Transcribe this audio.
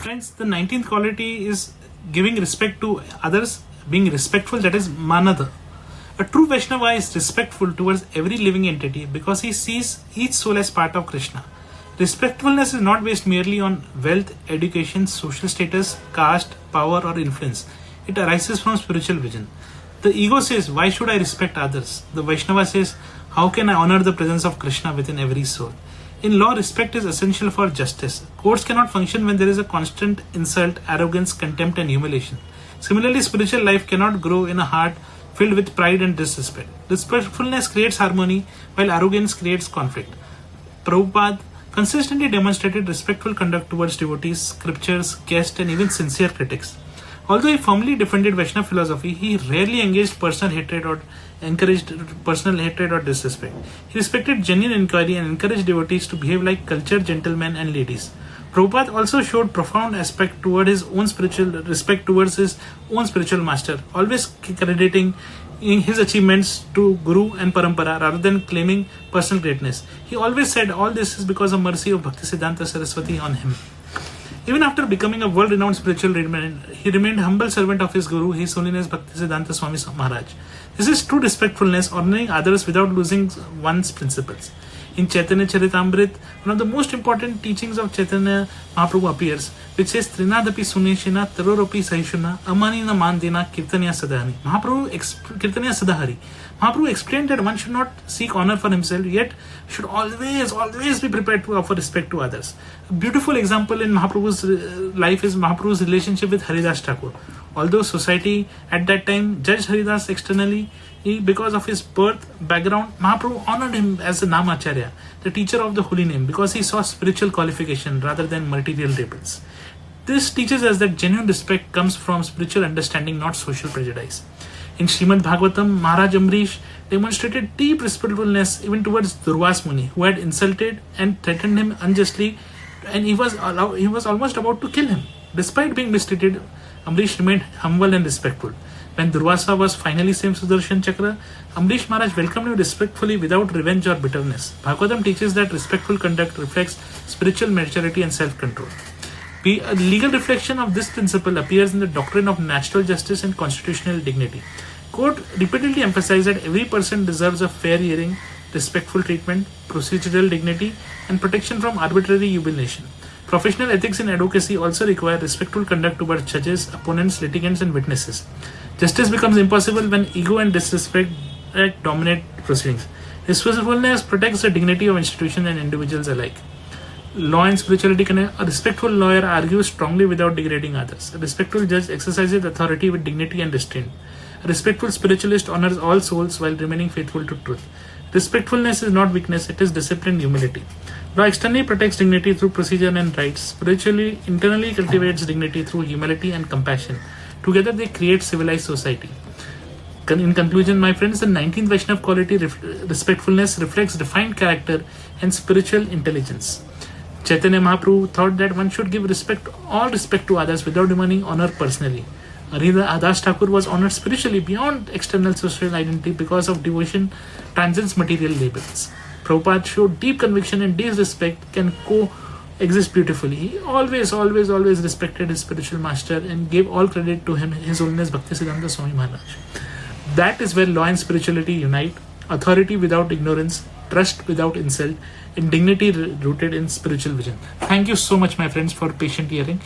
Friends, the 19th quality is giving respect to others, being respectful, that is Manada. A true Vaishnava is respectful towards every living entity because he sees each soul as part of Krishna. Respectfulness is not based merely on wealth, education, social status, caste, power, or influence. It arises from spiritual vision. The ego says, why should I respect others? The Vaishnava says, how can I honor the presence of Krishna within every soul? In law, respect is essential for justice. Courts cannot function when there is a constant insult, arrogance, contempt, and humiliation. Similarly, spiritual life cannot grow in a heart filled with pride and disrespect. Respectfulness creates harmony, while arrogance creates conflict. Prabhupada consistently demonstrated respectful conduct towards devotees, scriptures, guests, and even sincere critics. Although he firmly defended Vaishnava philosophy, he rarely engaged personal hatred or encouraged personal hatred or disrespect. He respected genuine inquiry and encouraged devotees to behave like cultured gentlemen and ladies. Prabhupada also showed profound respect towards his own spiritual master, always crediting his achievements to Guru and Parampara rather than claiming personal greatness. He always said all this is because of mercy of Bhakti Saraswati on him. Even after becoming a world-renowned spiritual leader, he remained humble servant of his Guru, His Holiness Bhaktisiddhanta Swami Maharaj. This is true respectfulness, honoring others without losing one's principles. In Chaitanya Charitamrita, one of the most important teachings of Chaitanya Mahaprabhu appears, which says, Trinadapi Suneshina Taroropi Sahishuna Amanina Manadena Kirtanya Sadhani. Mahaprabhu explained that one should not seek honor for himself, yet should always be prepared to offer respect to others. A beautiful example in Mahaprabhu's life is Mahaprabhu's relationship with Haridas Thakur. Although society at that time judged Haridas externally, because of his birth background, Mahaprabhu honored him as a Namacharya, the teacher of the holy name, because he saw spiritual qualification rather than material labels. This teaches us that genuine respect comes from spiritual understanding, not social prejudice. In Srimad Bhagavatam, Maharaj Amrish demonstrated deep respectfulness even towards Durvas Muni, who had insulted and threatened him unjustly, and he was almost about to kill him. Despite being mistreated, Amrish remained humble and respectful. When Durvasa was finally sent Sudarshan Chakra, Amrish Maharaj welcomed him respectfully without revenge or bitterness. Bhagavatam teaches that respectful conduct reflects spiritual maturity and self-control. A legal reflection of this principle appears in the doctrine of natural justice and constitutional dignity. Court repeatedly emphasized that every person deserves a fair hearing, respectful treatment, procedural dignity, and protection from arbitrary humiliation. Professional ethics in advocacy also require respectful conduct towards judges, opponents, litigants, and witnesses. Justice becomes impossible when ego and disrespect dominate proceedings. Respectfulness protects the dignity of institutions and individuals alike. Law and spirituality connect. A respectful lawyer argues strongly without degrading others. A respectful judge exercises authority with dignity and restraint. A respectful spiritualist honors all souls while remaining faithful to truth. Respectfulness is not weakness, it is disciplined humility. Law externally protects dignity through procedure and rights. Spiritually, internally cultivates dignity through humility and compassion. Together they create civilized society. In conclusion, my friends, the 19th Vaishnava quality, respectfulness, reflects defined character and spiritual intelligence. Chaitanya Mahaprabhu thought that one should give all respect to others without demanding honor personally. Haridas Thakur was honored spiritually beyond external social identity because of devotion transcends material labels. Prabhupada showed deep conviction and disrespect can coexist beautifully. He always respected his spiritual master and gave all credit to him, His Holiness Bhaktisiddhanta Swami Maharaj. That is where law and spirituality unite, authority without ignorance, trust without insult, and dignity rooted in spiritual vision. Thank you so much, my friends, for patient hearing.